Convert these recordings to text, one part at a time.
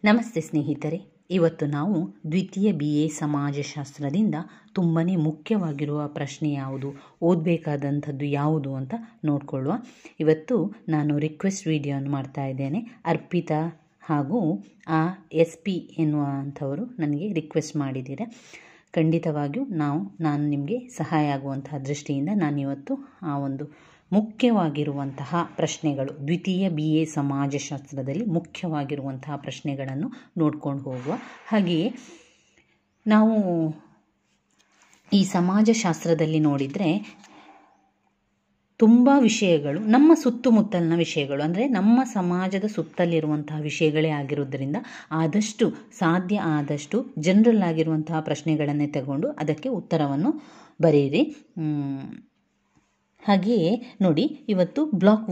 ನಮಸ್ತೆ ಸ್ನೇಹಿತರೆ, ಇವತ್ತು ನಾವು ದ್ವಿತೀಯ BA ಸಮಾಜಶಾಸ್ತ್ರದಿಂದ ತುಂಬಾ ಮುಖ್ಯವಾಗಿರುವ ಪ್ರಶ್ನೆ ಯಾವುದು, ಓದಬೇಕಾದಂಥದ್ದು ಯಾವುದು ಅಂತ ನೋಡಿಕೊಳ್ಳುವ. ಇವತ್ತು ನಾನು ರಿಕ್ವೆಸ್ಟ್ ವಿಡಿಯೋವನ್ನು ಮಾಡ್ತಾ ಇದ್ದೇನೆ. ಅರ್ಪಿತಾ ಹಾಗೂ SP ಎನ್ನುವಂಥವರು ನನಗೆ ರಿಕ್ವೆಸ್ಟ್ ಮಾಡಿದ್ದೀರ. ಖಂಡಿತವಾಗಿಯೂ ನಾನು ನಿಮಗೆ ಸಹಾಯ ಆಗುವಂತಹ ದೃಷ್ಟಿಯಿಂದ ನಾನಿವತ್ತು ಆ ಒಂದು ಮುಖ್ಯವಾಗಿರುವಂತಹ ಪ್ರಶ್ನೆಗಳು, ದ್ವಿತೀಯ BA ಸಮಾಜಶಾಸ್ತ್ರದಲ್ಲಿ ಮುಖ್ಯವಾಗಿರುವಂತಹ ಪ್ರಶ್ನೆಗಳನ್ನು ನೋಡ್ಕೊಂಡು ಹೋಗುವ. ಹಾಗೆಯೇ ನಾವು ಈ ಸಮಾಜಶಾಸ್ತ್ರದಲ್ಲಿ ನೋಡಿದರೆ ತುಂಬ ವಿಷಯಗಳು ನಮ್ಮ ಸುತ್ತಮುತ್ತಲಿನ ವಿಷಯಗಳು, ಅಂದರೆ ನಮ್ಮ ಸಮಾಜದ ಸುತ್ತಲಿರುವಂತಹ ವಿಷಯಗಳೇ ಆಗಿರೋದ್ರಿಂದ ಆದಷ್ಟು ಸಾಧ್ಯ ಆದಷ್ಟು ಜನರಲ್ ಆಗಿರುವಂತಹ ಪ್ರಶ್ನೆಗಳನ್ನೇ ತಗೊಂಡು ಅದಕ್ಕೆ ಉತ್ತರವನ್ನು ಬರೆಯಿರಿ. ಹಾಗೆಯೇ ನೋಡಿ, ಇವತ್ತು ಬ್ಲಾಕ್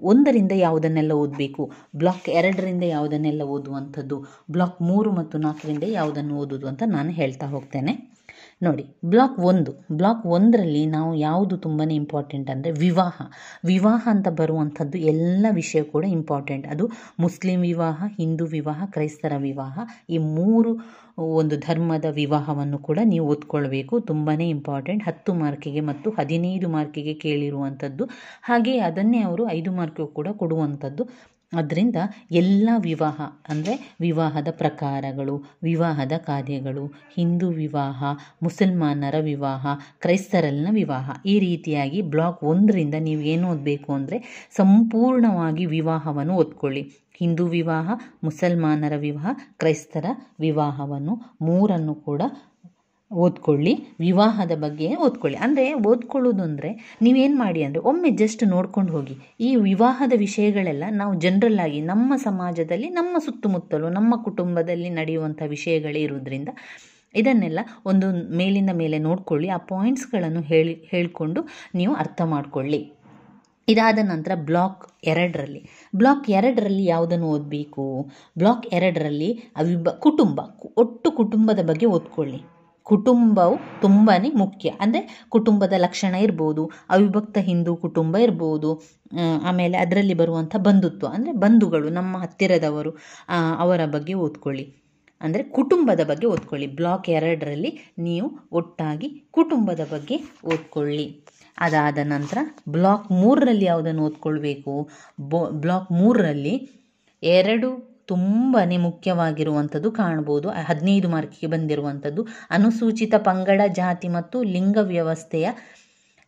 1ರಿಂದ ಯಾವುದನ್ನೆಲ್ಲ ಓದಬೇಕು, ಬ್ಲಾಕ್ 2ರಿಂದ ಯಾವುದನ್ನೆಲ್ಲ ಓದುವಂಥದ್ದು, ಬ್ಲಾಕ್ 3 ಮತ್ತು 4ರಿಂದ ಯಾವುದನ್ನು ಓದುವುದು ಅಂತ ನಾನು ಹೇಳ್ತಾ ಹೋಗ್ತೇನೆ. ನೋಡಿ, ಬ್ಲಾಕ್ 1ರಲ್ಲಿ ನಾವು ಯಾವುದು ತುಂಬಾ ಇಂಪಾರ್ಟೆಂಟ್ ಅಂದರೆ ವಿವಾಹ ಅಂತ ಬರುವಂಥದ್ದು ಎಲ್ಲ ವಿಷಯ ಕೂಡ ಇಂಪಾರ್ಟೆಂಟ್. ಅದು ಮುಸ್ಲಿಂ ವಿವಾಹ, ಹಿಂದೂ ವಿವಾಹ, ಕ್ರೈಸ್ತರ ವಿವಾಹ, ಈ 3 ಒಂದು ಧರ್ಮದ ವಿವಾಹವನ್ನು ಕೂಡ ನೀವು ಓದ್ಕೊಳ್ಬೇಕು. ತುಂಬಾ ಇಂಪಾರ್ಟೆಂಟ್. 10 ಮಾರ್ಕಿಗೆ ಮತ್ತು 15 ಮಾರ್ಕಿಗೆ ಕೇಳಿರುವಂಥದ್ದು. ಹಾಗೆಯೇ ಅದನ್ನೇ ಅವರು 5 ಮಾರ್ಕಿಗೂ ಕೂಡ ಕೊಡುವಂಥದ್ದು. ಅದರಿಂದ ಎಲ್ಲ ವಿವಾಹ ಅಂದರೆ ವಿವಾಹದ ಪ್ರಕಾರಗಳು, ವಿವಾಹದ ಕಾರ್ಯಗಳು, ಹಿಂದೂ ವಿವಾಹ, ಮುಸಲ್ಮಾನರ ವಿವಾಹ, ಕ್ರೈಸ್ತರಲ್ಲಿನ ವಿವಾಹ, ಈ ರೀತಿಯಾಗಿ ಬ್ಲಾಕ್ 1ರಿಂದ ನೀವು ಏನು ಓದಬೇಕು ಅಂದರೆ ಸಂಪೂರ್ಣವಾಗಿ ವಿವಾಹವನ್ನು ಓದ್ಕೊಳ್ಳಿ. ಹಿಂದೂ ವಿವಾಹ, ಮುಸಲ್ಮಾನರ ವಿವಾಹ, ಕ್ರೈಸ್ತರ ವಿವಾಹವನ್ನು 3 ಕೂಡ ಓದ್ಕೊಳ್ಳಿ. ವಿವಾಹದ ಬಗ್ಗೆ ಓದ್ಕೊಳ್ಳಿ. ಅಂದರೆ ಓದ್ಕೊಳ್ಳೋದು ಅಂದರೆ ನೀವೇನು ಮಾಡಿ ಅಂದರೆ ಒಮ್ಮೆ ಜಸ್ಟ್ ನೋಡ್ಕೊಂಡು ಹೋಗಿ. ಈ ವಿವಾಹದ ವಿಷಯಗಳೆಲ್ಲ ನಾವು ಜನರಲ್ ಆಗಿ ನಮ್ಮ ಸಮಾಜದಲ್ಲಿ, ನಮ್ಮ ಸುತ್ತಮುತ್ತಲು, ನಮ್ಮ ಕುಟುಂಬದಲ್ಲಿ ನಡೆಯುವಂಥ ವಿಷಯಗಳೇ ಇರೋದ್ರಿಂದ ಇದನ್ನೆಲ್ಲ ಒಂದು ಮೇಲಿಂದ ಮೇಲೆ ನೋಡ್ಕೊಳ್ಳಿ. ಆ ಪಾಯಿಂಟ್ಸ್ಗಳನ್ನು ಹೇಳಿಕೊಂಡು ನೀವು ಅರ್ಥ ಮಾಡಿಕೊಳ್ಳಿ. ಇದಾದ ನಂತರ ಬ್ಲಾಕ್ 2ರಲ್ಲಿ ಯಾವುದನ್ನು ಓದಬೇಕು? ಬ್ಲಾಕ್ 2ರಲ್ಲಿ ಒಟ್ಟು ಕುಟುಂಬದ ಬಗ್ಗೆ ಓದ್ಕೊಳ್ಳಿ. ಕುಟುಂಬವು ತುಂಬಾ ಮುಖ್ಯ. ಅಂದರೆ ಕುಟುಂಬದ ಲಕ್ಷಣ ಇರ್ಬೋದು, ಅವಿಭಕ್ತ ಹಿಂದೂ ಕುಟುಂಬ ಇರ್ಬೋದು, ಆಮೇಲೆ ಅದರಲ್ಲಿ ಬರುವಂಥ ಬಂಧುತ್ವ, ಅಂದರೆ ಬಂಧುಗಳು, ನಮ್ಮ ಹತ್ತಿರದವರು, ಅವರ ಬಗ್ಗೆ ಓದ್ಕೊಳ್ಳಿ. ಅಂದರೆ ಕುಟುಂಬದ ಬಗ್ಗೆ ಓದ್ಕೊಳ್ಳಿ. ಬ್ಲಾಕ್ 2ರಲ್ಲಿ ನೀವು ಒಟ್ಟಾಗಿ ಕುಟುಂಬದ ಬಗ್ಗೆ ಓದ್ಕೊಳ್ಳಿ. ಅದಾದ ನಂತರ ಬ್ಲಾಕ್ 3ರಲ್ಲಿ ಯಾವುದನ್ನು ಓದ್ಕೊಳ್ಬೇಕು? ಬ್ಲಾಕ್ 3ರಲ್ಲಿ 2 ತುಂಬಾ ಮುಖ್ಯವಾಗಿರುವಂಥದ್ದು ಕಾಣ್ಬೋದು. 15 ಮಾರ್ಕಿಗೆ ಬಂದಿರುವಂಥದ್ದು ಅನುಸೂಚಿತ ಪಂಗಡ, ಜಾತಿ ಮತ್ತು ಲಿಂಗ ವ್ಯವಸ್ಥೆಯ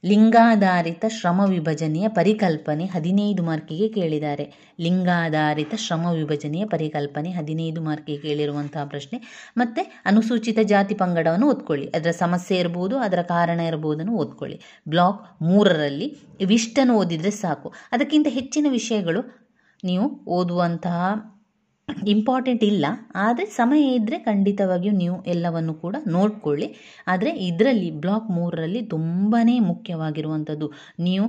ಲಿಂಗಾಧಾರಿತ ಶ್ರಮ ವಿಭಜನೆಯ ಪರಿಕಲ್ಪನೆ 15 ಮಾರ್ಕಿಗೆ ಕೇಳಿದ್ದಾರೆ. ಲಿಂಗಾಧಾರಿತ ಶ್ರಮ ವಿಭಜನೆಯ ಪರಿಕಲ್ಪನೆ 15 ಮಾರ್ಕಿಗೆ ಕೇಳಿರುವಂತಹ ಪ್ರಶ್ನೆ. ಮತ್ತು ಅನುಸೂಚಿತ ಜಾತಿ ಪಂಗಡವನ್ನು ಓದ್ಕೊಳ್ಳಿ. ಅದರ ಸಮಸ್ಯೆ ಇರ್ಬೋದು, ಅದರ ಕಾರಣ ಇರ್ಬೋದನ್ನು ಓದ್ಕೊಳ್ಳಿ. ಬ್ಲಾಕ್ 3ರಲ್ಲಿ ಇವಿಷ್ಟನ್ನು ಓದಿದರೆ ಸಾಕು. ಅದಕ್ಕಿಂತ ಹೆಚ್ಚಿನ ವಿಷಯಗಳು ನೀವು ಓದುವಂತಹ ಇಂಪಾರ್ಟೆಂಟ್ ಇಲ್ಲ. ಆದರೆ ಸಮಯ ಇದ್ದರೆ ಖಂಡಿತವಾಗಿಯೂ ನೀವು ಎಲ್ಲವನ್ನು ಕೂಡ ನೋಡ್ಕೊಳ್ಳಿ. ಆದರೆ ಇದರಲ್ಲಿ ಬ್ಲಾಕ್ 3ರಲ್ಲಿ ತುಂಬಾ ಮುಖ್ಯವಾಗಿರುವಂಥದ್ದು, ನೀವು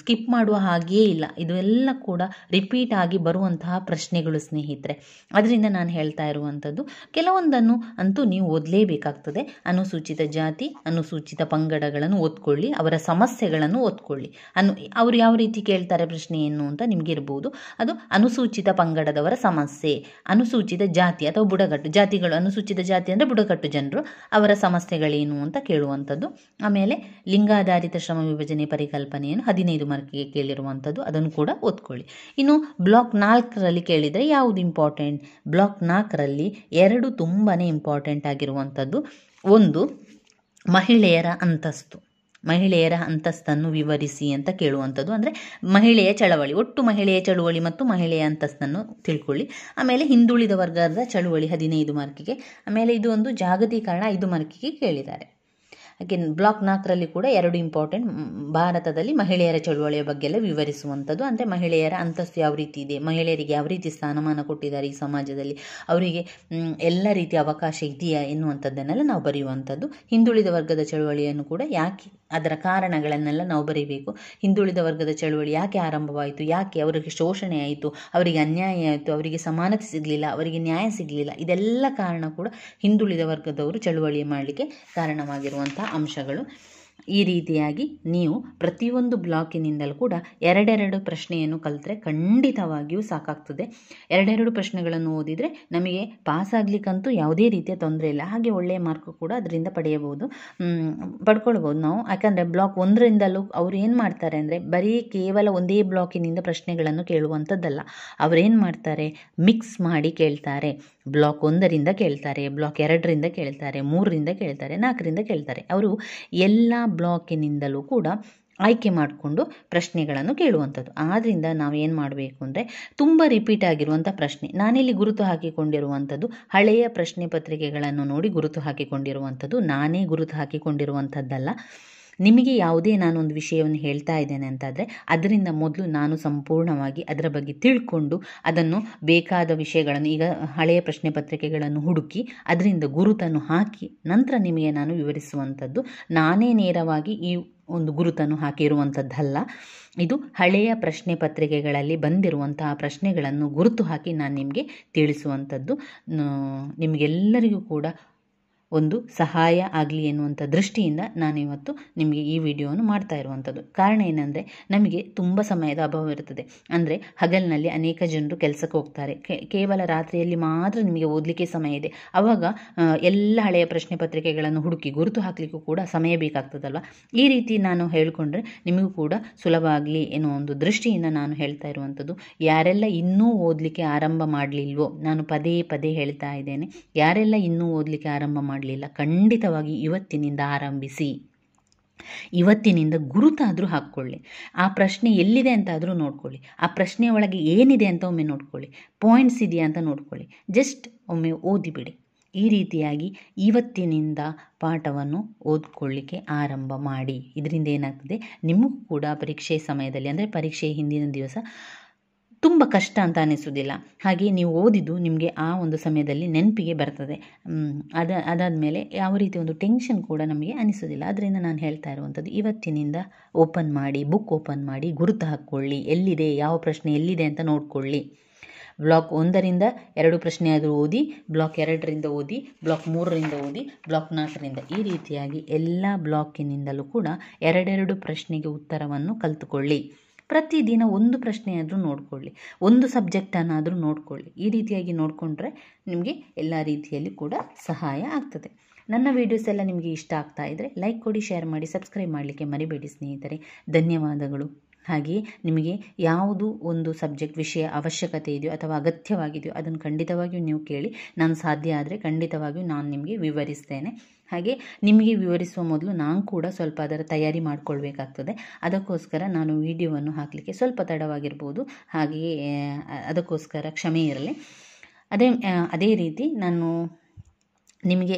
ಸ್ಕಿಪ್ ಮಾಡುವ ಹಾಗೆಯೇ ಇಲ್ಲ. ಇದು ಎಲ್ಲ ಕೂಡ ರಿಪೀಟ್ ಆಗಿ ಬರುವಂತಹ ಪ್ರಶ್ನೆಗಳು ಸ್ನೇಹಿತರೆ. ಅದರಿಂದ ನಾನು ಹೇಳ್ತಾ ಇರುವಂಥದ್ದು ಕೆಲವೊಂದನ್ನು ಅಂತೂ ನೀವು ಓದಲೇಬೇಕಾಗ್ತದೆ. ಅನುಸೂಚಿತ ಜಾತಿ, ಅನುಸೂಚಿತ ಪಂಗಡಗಳನ್ನು ಓದ್ಕೊಳ್ಳಿ, ಅವರ ಸಮಸ್ಯೆಗಳನ್ನು ಓದ್ಕೊಳ್ಳಿ. ಅವರು ಯಾವ ರೀತಿ ಕೇಳ್ತಾರೆ ಪ್ರಶ್ನೆ ಏನು ಅಂತ ನಿಮಗಿರ್ಬೋದು. ಅದು ಅನುಸೂಚಿತ ಪಂಗಡದವರ ಸಮಸ್ಯೆ, ಅನುಸೂಚಿತ ಜಾತಿ ಅಥವಾ ಬುಡಕಟ್ಟು ಜಾತಿಗಳು, ಅನುಸೂಚಿತ ಜಾತಿ ಅಂದರೆ ಬುಡಕಟ್ಟು ಜನರು, ಅವರ ಸಮಸ್ಯೆಗಳೇನು ಅಂತ ಕೇಳುವಂಥದ್ದು. ಆಮೇಲೆ ಲಿಂಗಾಧಾರಿತ ಶ್ರಮ ವಿಭಜನೆ ಪರಿಕಲ್ಪನೆಯನ್ನು 15 ಮಾರ್ಕಿಗೆ ಕೇಳಿರುವಂಥದ್ದು, ಅದನ್ನು ಕೂಡ ಓದ್ಕೊಳ್ಳಿ. ಇನ್ನು ಬ್ಲಾಕ್ 4ರಲ್ಲಿ ಕೇಳಿದರೆ ಯಾವುದು ಇಂಪಾರ್ಟೆಂಟ್? ಬ್ಲಾಕ್ 4ರಲ್ಲಿ 2 ತುಂಬಾ ಇಂಪಾರ್ಟೆಂಟ್ ಆಗಿರುವಂಥದ್ದು. ಒಂದು, ಮಹಿಳೆಯರ ಅಂತಸ್ತನ್ನು ವಿವರಿಸಿ ಅಂತ ಕೇಳುವಂಥದ್ದು. ಅಂದರೆ ಮಹಿಳೆಯ ಚಳವಳಿ, ಒಟ್ಟು ಮಹಿಳೆಯ ಚಳುವಳಿ ಮತ್ತು ಮಹಿಳೆಯ ಅಂತಸ್ತನ್ನು ತಿಳ್ಕೊಳ್ಳಿ. ಆಮೇಲೆ ಹಿಂದುಳಿದ ವರ್ಗದ ಚಳುವಳಿ 15 ಮಾರ್ಕಿಗೆ. ಆಮೇಲೆ ಇದು ಒಂದು ಜಾಗತೀಕರಣ 5 ಮಾರ್ಕಿಗೆ ಕೇಳಿದ್ದಾರೆ. ಹಾಗೆ ಬ್ಲಾಕ್ 4ರಲ್ಲಿ ಕೂಡ 2 ಇಂಪಾರ್ಟೆಂಟ್. ಭಾರತದಲ್ಲಿ ಮಹಿಳೆಯರ ಚಳುವಳಿಯ ಬಗ್ಗೆ ಎಲ್ಲ ವಿವರಿಸುವಂಥದ್ದು. ಅಂದರೆ ಮಹಿಳೆಯರ ಅಂತಸ್ತು ಯಾವ ರೀತಿ ಇದೆ, ಮಹಿಳೆಯರಿಗೆ ಯಾವ ರೀತಿ ಸ್ಥಾನಮಾನ ಕೊಟ್ಟಿದ್ದಾರೆ ಈ ಸಮಾಜದಲ್ಲಿ, ಅವರಿಗೆ ಎಲ್ಲ ರೀತಿಯ ಅವಕಾಶ ಇದೆಯಾ ಎನ್ನುವಂಥದ್ದನ್ನೆಲ್ಲ ನಾವು ಬರೆಯುವಂಥದ್ದು. ಹಿಂದುಳಿದ ವರ್ಗದ ಚಳುವಳಿಯನ್ನು ಕೂಡ ಯಾಕೆ, ಅದರ ಕಾರಣಗಳನ್ನೆಲ್ಲ ನಾವು ಬರೀಬೇಕು. ಹಿಂದುಳಿದ ವರ್ಗದ ಚಳುವಳಿ ಯಾಕೆ ಆರಂಭವಾಯಿತು, ಯಾಕೆ ಅವರಿಗೆ ಶೋಷಣೆ ಆಯಿತು, ಅವರಿಗೆ ಅನ್ಯಾಯ ಆಯಿತು, ಅವರಿಗೆ ಸಮಾನತೆ ಸಿಗಲಿಲ್ಲ, ಅವರಿಗೆ ನ್ಯಾಯ ಸಿಗಲಿಲ್ಲ, ಇದೆಲ್ಲ ಕಾರಣ ಕೂಡ ಹಿಂದುಳಿದ ವರ್ಗದವರು ಚಳುವಳಿ ಮಾಡಲಿಕ್ಕೆ ಕಾರಣವಾಗಿರುವಂಥ ಅಂಶಗಳು. ಈ ರೀತಿಯಾಗಿ ನೀವು ಪ್ರತಿಯೊಂದು ಬ್ಲಾಕಿನಿಂದಲೂ ಕೂಡ ಎರಡೆರಡು ಪ್ರಶ್ನೆಯನ್ನು ಕಲಿತ್ರೆ ಖಂಡಿತವಾಗಿಯೂ ಸಾಕಾಗ್ತದೆ. ಎರಡೆರಡು ಪ್ರಶ್ನೆಗಳನ್ನು ಓದಿದರೆ ನಮಗೆ ಪಾಸ್ ಆಗಲಿಕ್ಕಂತೂ ಯಾವುದೇ ರೀತಿಯ ತೊಂದರೆ ಇಲ್ಲ. ಹಾಗೆ ಒಳ್ಳೆಯ ಮಾರ್ಕ್ ಕೂಡ ಅದರಿಂದ ಪಡ್ಕೊಳ್ಬೋದು ನಾವು. ಯಾಕಂದರೆ ಬ್ಲಾಕ್ 1ರಿಂದಲೂ ಅವ್ರು ಏನು ಮಾಡ್ತಾರೆ ಅಂದರೆ ಬರೀ ಕೇವಲ ಒಂದೇ ಬ್ಲಾಕಿನಿಂದ ಪ್ರಶ್ನೆಗಳನ್ನು ಕೇಳುವಂಥದ್ದಲ್ಲ. ಅವರೇನು ಮಾಡ್ತಾರೆ, ಮಿಕ್ಸ್ ಮಾಡಿ ಕೇಳ್ತಾರೆ. ಬ್ಲಾಕ್ 1ರಿಂದ ಕೇಳ್ತಾರೆ, ಬ್ಲಾಕ್ 2ರಿಂದ ಕೇಳ್ತಾರೆ, 3ರಿಂದ ಕೇಳ್ತಾರೆ, 4ರಿಂದ ಕೇಳ್ತಾರೆ. ಅವರು ಎಲ್ಲ ಬ್ಲಾಕಿನಿಂದಲೂ ಕೂಡ ಆಯ್ಕೆ ಮಾಡಿಕೊಂಡು ಪ್ರಶ್ನೆಗಳನ್ನು ಕೇಳುವಂಥದ್ದು. ಆದ್ದರಿಂದ ನಾವೇನು ಮಾಡಬೇಕು ಅಂದರೆ ತುಂಬ ರಿಪೀಟ್ ಆಗಿರುವಂಥ ಪ್ರಶ್ನೆ, ನಾನಿಲ್ಲಿ ಗುರುತು ಹಾಕಿಕೊಂಡಿರುವಂಥದ್ದು ಹಳೆಯ ಪ್ರಶ್ನೆ ಪತ್ರಿಕೆಗಳನ್ನು ನೋಡಿ ಗುರುತು ಹಾಕಿಕೊಂಡಿರುವಂಥದ್ದು, ನಾನೇ ಗುರುತು ಹಾಕಿಕೊಂಡಿರುವಂಥದ್ದಲ್ಲ. ನಿಮಗೆ ಯಾವುದೇ ನಾನೊಂದು ವಿಷಯವನ್ನು ಹೇಳ್ತಾ ಇದ್ದೇನೆ ಅಂತಾದರೆ ಅದರಿಂದ ಮೊದಲು ನಾನು ಸಂಪೂರ್ಣವಾಗಿ ಅದರ ಬಗ್ಗೆ ತಿಳ್ಕೊಂಡು ಅದನ್ನು ಬೇಕಾದ ವಿಷಯಗಳನ್ನು, ಈಗ ಹಳೆಯ ಪ್ರಶ್ನೆ ಪತ್ರಿಕೆಗಳನ್ನು ಹುಡುಕಿ ಅದರಿಂದ ಗುರುತನ್ನು ಹಾಕಿ ನಂತರ ನಿಮಗೆ ನಾನು ವಿವರಿಸುವಂಥದ್ದು. ನಾನೇ ನೇರವಾಗಿ ಈ ಒಂದು ಗುರುತನ್ನು ಹಾಕಿರುವಂಥದ್ದಲ್ಲ. ಇದು ಹಳೆಯ ಪ್ರಶ್ನೆ ಪತ್ರಿಕೆಗಳಲ್ಲಿ ಬಂದಿರುವಂತಹ ಪ್ರಶ್ನೆಗಳನ್ನು ಗುರುತು ಹಾಕಿ ನಾನು ನಿಮಗೆ ತಿಳಿಸುವಂಥದ್ದು. ನಿಮಗೆಲ್ಲರಿಗೂ ಕೂಡ ಒಂದು ಸಹಾಯ ಆಗಲಿ ಎನ್ನುವಂಥ ದೃಷ್ಟಿಯಿಂದ ನಾನಿವತ್ತು ನಿಮಗೆ ಈ ವಿಡಿಯೋವನ್ನು ಮಾಡ್ತಾ ಇರುವಂಥದ್ದು. ಕಾರಣ ಏನಂದರೆ ನಮಗೆ ತುಂಬ ಸಮಯದ ಅಭಾವ ಇರ್ತದೆ. ಅಂದರೆ ಹಗಲಿನಲ್ಲಿ ಅನೇಕ ಜನರು ಕೆಲಸಕ್ಕೆ ಹೋಗ್ತಾರೆ, ಕೇವಲ ರಾತ್ರಿಯಲ್ಲಿ ಮಾತ್ರ ನಿಮಗೆ ಓದಲಿಕ್ಕೆ ಸಮಯ ಇದೆ. ಆವಾಗ ಎಲ್ಲ ಹಳೆಯ ಪ್ರಶ್ನೆ ಪತ್ರಿಕೆಗಳನ್ನು ಹುಡುಕಿ ಗುರುತು ಹಾಕಲಿಕ್ಕೂ ಕೂಡ ಸಮಯ ಬೇಕಾಗ್ತದಲ್ವ. ಈ ರೀತಿ ನಾನು ಹೇಳಿಕೊಂಡ್ರೆ ನಿಮಗೂ ಕೂಡ ಸುಲಭ ಆಗಲಿ ಎನ್ನುವ ಒಂದು ದೃಷ್ಟಿಯಿಂದ ನಾನು ಹೇಳ್ತಾ ಇರುವಂಥದ್ದು. ಯಾರೆಲ್ಲ ಇನ್ನೂ ಓದಲಿಕ್ಕೆ ಆರಂಭ ಮಾಡಲಿಲ್ವೋ, ನಾನು ಪದೇ ಪದೇ ಹೇಳ್ತಾ ಇದ್ದೇನೆ, ಯಾರೆಲ್ಲ ಇನ್ನೂ ಓದಲಿಕ್ಕೆ ಆರಂಭ ಮಾಡಲಿಲ್ಲ ಖಂಡಿತವಾಗಿ ಇವತ್ತಿನಿಂದ ಆರಂಭಿಸಿ. ಇವತ್ತಿನಿಂದ ಗುರುತಾದರೂ ಹಾಕ್ಕೊಳ್ಳಿ. ಆ ಪ್ರಶ್ನೆ ಎಲ್ಲಿದೆ ಅಂತಾದರೂ ನೋಡ್ಕೊಳ್ಳಿ. ಆ ಪ್ರಶ್ನೆಯ ಒಳಗೆ ಏನಿದೆ ಅಂತ ಒಮ್ಮೆ ನೋಡ್ಕೊಳ್ಳಿ, ಪಾಯಿಂಟ್ಸ್ ಇದೆಯಾ ಅಂತ ನೋಡ್ಕೊಳ್ಳಿ. ಜಸ್ಟ್ ಒಮ್ಮೆ ಓದಿಬಿಡಿ. ಈ ರೀತಿಯಾಗಿ ಇವತ್ತಿನಿಂದ ಪಾಠವನ್ನು ಓದ್ಕೊಳ್ಳಿಕ್ಕೆ ಆರಂಭ ಮಾಡಿ. ಇದರಿಂದ ಏನಾಗ್ತದೆ, ನಿಮಗೂ ಕೂಡ ಪರೀಕ್ಷೆ ಸಮಯದಲ್ಲಿ ಅಂದರೆ ಪರೀಕ್ಷೆ ಹಿಂದಿನ ದಿವಸ ತುಂಬ ಕಷ್ಟ ಅಂತ ಅನಿಸೋದಿಲ್ಲ. ಹಾಗೆ ನೀವು ಓದಿದ್ದು ನಿಮಗೆ ಆ ಒಂದು ಸಮಯದಲ್ಲಿ ನೆನಪಿಗೆ ಬರ್ತದೆ. ಅದಾದಮೇಲೆ ಯಾವ ರೀತಿ ಒಂದು ಟೆನ್ಷನ್ ಕೂಡ ನಮಗೆ ಅನಿಸೋದಿಲ್ಲ. ಅದರಿಂದ ನಾನು ಹೇಳ್ತಾ ಇರುವಂಥದ್ದು, ಇವತ್ತಿನಿಂದ ಓಪನ್ ಮಾಡಿ, ಬುಕ್ ಓಪನ್ ಮಾಡಿ, ಗುರುತು ಹಾಕ್ಕೊಳ್ಳಿ, ಎಲ್ಲಿದೆ, ಯಾವ ಪ್ರಶ್ನೆ ಎಲ್ಲಿದೆ ಅಂತ ನೋಡ್ಕೊಳ್ಳಿ. ಬ್ಲಾಕ್ 1ರಿಂದ 2 ಪ್ರಶ್ನೆ ಆದರೂ ಓದಿ, ಬ್ಲಾಕ್ 2ರಿಂದ ಓದಿ, ಬ್ಲಾಕ್ 3ರಿಂದ ಓದಿ, ಬ್ಲಾಕ್ 4ರಿಂದ, ಈ ರೀತಿಯಾಗಿ ಎಲ್ಲ ಬ್ಲಾಕಿನಿಂದಲೂ ಕೂಡ ಎರಡೆರಡು ಪ್ರಶ್ನೆಗೆ ಉತ್ತರವನ್ನು ಕಲಿತುಕೊಳ್ಳಿ. ಪ್ರತಿದಿನ ಒಂದು ಪ್ರಶ್ನೆಯಾದರೂ ನೋಡಿಕೊಳ್ಳಿ, ಒಂದು ಸಬ್ಜೆಕ್ಟನ್ನಾದರೂ ನೋಡಿಕೊಳ್ಳಿ. ಈ ರೀತಿಯಾಗಿ ನೋಡಿಕೊಂಡ್ರೆ ನಿಮಗೆ ಎಲ್ಲ ರೀತಿಯಲ್ಲಿ ಕೂಡ ಸಹಾಯ ಆಗ್ತದೆ. ನನ್ನ ವೀಡಿಯೋಸ್ ಎಲ್ಲ ನಿಮಗೆ ಇಷ್ಟ ಆಗ್ತಾ ಇದ್ದರೆ ಲೈಕ್ ಕೊಡಿ, ಶೇರ್ ಮಾಡಿ, ಸಬ್ಸ್ಕ್ರೈಬ್ ಮಾಡಲಿಕ್ಕೆ ಮರಿಬೇಡಿ ಸ್ನೇಹಿತರೆ. ಧನ್ಯವಾದಗಳು. ಹಾಗೆಯೇ ನಿಮಗೆ ಯಾವುದು ಒಂದು ಸಬ್ಜೆಕ್ಟ್ ವಿಷಯ ಅವಶ್ಯಕತೆ ಇದೆಯೋ ಅಥವಾ ಅಗತ್ಯವಾಗಿದೆಯೋ ಅದನ್ನು ಖಂಡಿತವಾಗಿಯೂ ನೀವು ಕೇಳಿ. ನಾನು ಸಾಧ್ಯ ಆದರೆ ಖಂಡಿತವಾಗಿಯೂ ನಾನು ನಿಮಗೆ ವಿವರಿಸ್ತೇನೆ. ಹಾಗೆ ನಿಮಗೆ ವಿವರಿಸುವ ಮೊದಲು ನಾನು ಕೂಡ ಸ್ವಲ್ಪ ಅದರ ತಯಾರಿ ಮಾಡಿಕೊಳ್ಬೇಕಾಗ್ತದೆ. ಅದಕ್ಕೋಸ್ಕರ ನಾನು ವಿಡಿಯೋವನ್ನು ಹಾಕಲಿಕ್ಕೆ ಸ್ವಲ್ಪ ತಡವಾಗಿರ್ಬೋದು, ಹಾಗೆಯೇ ಅದಕ್ಕೋಸ್ಕರ ಕ್ಷಮೆ ಇರಲಿ. ಅದೇ ರೀತಿ ನಾನು ನಿಮಗೆ